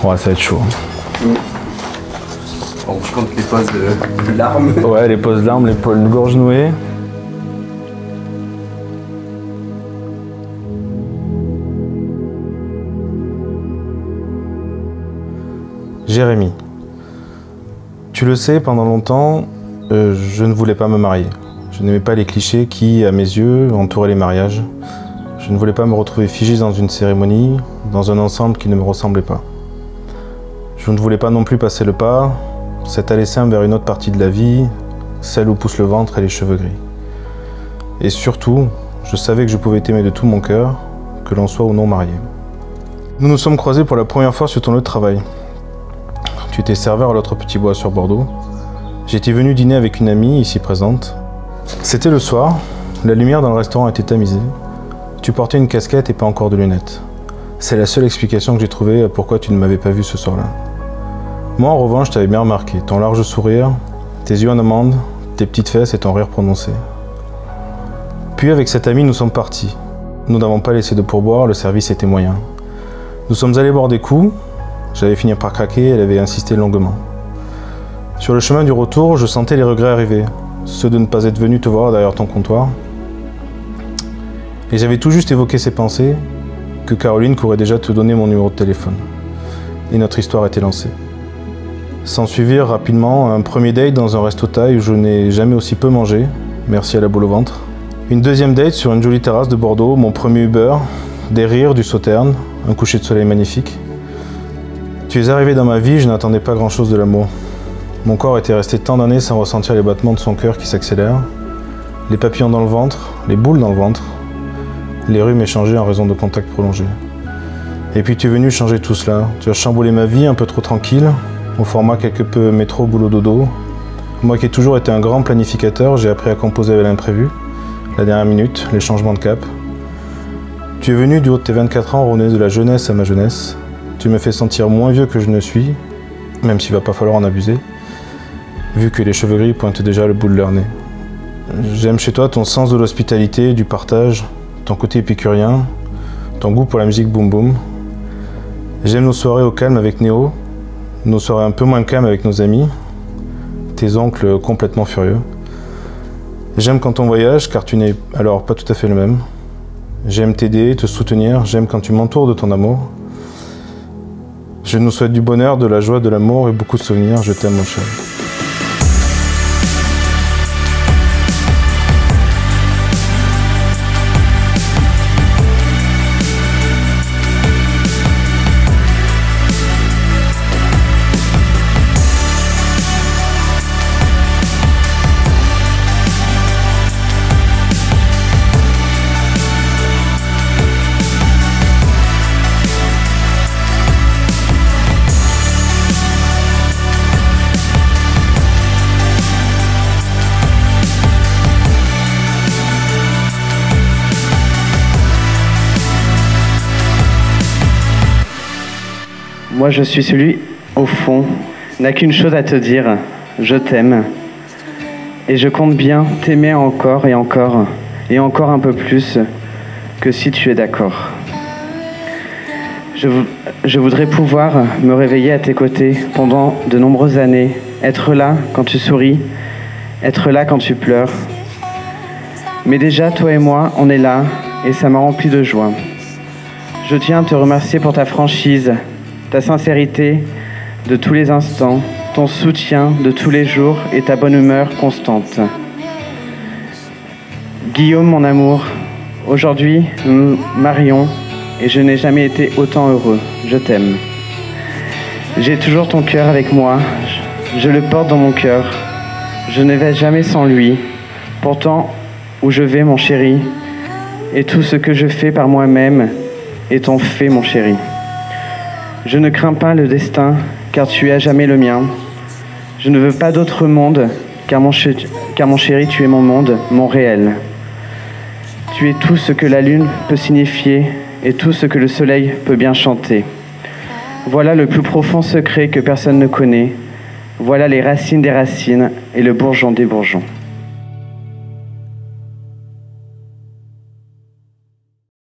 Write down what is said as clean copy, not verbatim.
Ouais, ça va être chaud. On compte les poses de larmes. Ouais, les poses larmes, les gorges nouées. Jérémy. Tu le sais, pendant longtemps, je ne voulais pas me marier. Je n'aimais pas les clichés qui, à mes yeux, entouraient les mariages. Je ne voulais pas me retrouver figé dans une cérémonie, dans un ensemble qui ne me ressemblait pas. Je ne voulais pas non plus passer le pas, cet aller simple vers une autre partie de la vie, celle où pousse le ventre et les cheveux gris. Et surtout, je savais que je pouvais t'aimer de tout mon cœur, que l'on soit ou non marié. Nous nous sommes croisés pour la première fois sur ton lieu de travail. Tu étais serveur à l'autre petit bois sur Bordeaux. J'étais venu dîner avec une amie ici présente. C'était le soir, la lumière dans le restaurant était tamisée. Tu portais une casquette et pas encore de lunettes. C'est la seule explication que j'ai trouvée à pourquoi tu ne m'avais pas vu ce soir-là. Moi en revanche, je t'avais bien remarqué, ton large sourire, tes yeux en amande, tes petites fesses et ton rire prononcé. Puis avec cette amie, nous sommes partis. Nous n'avons pas laissé de pourboire, le service était moyen. Nous sommes allés boire des coups. J'avais fini par craquer, elle avait insisté longuement. Sur le chemin du retour, je sentais les regrets arriver, ceux de ne pas être venu te voir derrière ton comptoir. Et j'avais tout juste évoqué ces pensées que Caroline courait déjà te donner mon numéro de téléphone. Et notre histoire était lancée. S'ensuivirent rapidement un premier date dans un resto-thaï où je n'ai jamais aussi peu mangé, merci à la boule au ventre. Une deuxième date sur une jolie terrasse de Bordeaux, mon premier Uber, des rires, du sauterne, un coucher de soleil magnifique. Tu es arrivé dans ma vie, je n'attendais pas grand-chose de l'amour. Mon corps était resté tant d'années sans ressentir les battements de son cœur qui s'accélèrent, les papillons dans le ventre, les boules dans le ventre, les rhumes échangés en raison de contacts prolongés. Et puis tu es venu changer tout cela. Tu as chamboulé ma vie un peu trop tranquille, au format quelque peu métro, boulot, dodo. Moi qui ai toujours été un grand planificateur, j'ai appris à composer avec l'imprévu, la dernière minute, les changements de cap. Tu es venu du haut de tes 24 ans redonner de la jeunesse à ma jeunesse. Tu me fais sentir moins vieux que je ne suis, même s'il va pas falloir en abuser, vu que les cheveux gris pointent déjà le bout de leur nez. J'aime chez toi ton sens de l'hospitalité, du partage, ton côté épicurien, ton goût pour la musique boom boom. J'aime nos soirées au calme avec Néo, nos soirées un peu moins calmes avec nos amis, tes oncles complètement furieux. J'aime quand on voyage, car tu n'es alors pas tout à fait le même. J'aime t'aider, te soutenir, j'aime quand tu m'entoures de ton amour. Je nous souhaite du bonheur, de la joie, de l'amour et beaucoup de souvenirs. Je t'aime, mon cher. Moi je suis celui, au fond, n'a qu'une chose à te dire, je t'aime. Et je compte bien t'aimer encore et encore, et encore un peu plus, que si tu es d'accord. Je voudrais pouvoir me réveiller à tes côtés pendant de nombreuses années, être là quand tu souris, être là quand tu pleures. Mais déjà, toi et moi, on est là, et ça m'a rempli de joie. Je tiens à te remercier pour ta franchise, ta sincérité de tous les instants, ton soutien de tous les jours et ta bonne humeur constante. Guillaume, mon amour, aujourd'hui, nous nous marions et je n'ai jamais été autant heureux. Je t'aime. J'ai toujours ton cœur avec moi. Je le porte dans mon cœur. Je ne vais jamais sans lui. Pourtant, où je vais, mon chéri, et tout ce que je fais par moi-même est ton fait, mon chéri. Je ne crains pas le destin, car tu es à jamais le mien. Je ne veux pas d'autre monde, car mon chéri, tu es mon monde, mon réel. Tu es tout ce que la lune peut signifier et tout ce que le soleil peut bien chanter. Voilà le plus profond secret que personne ne connaît. Voilà les racines des racines et le bourgeon des bourgeons.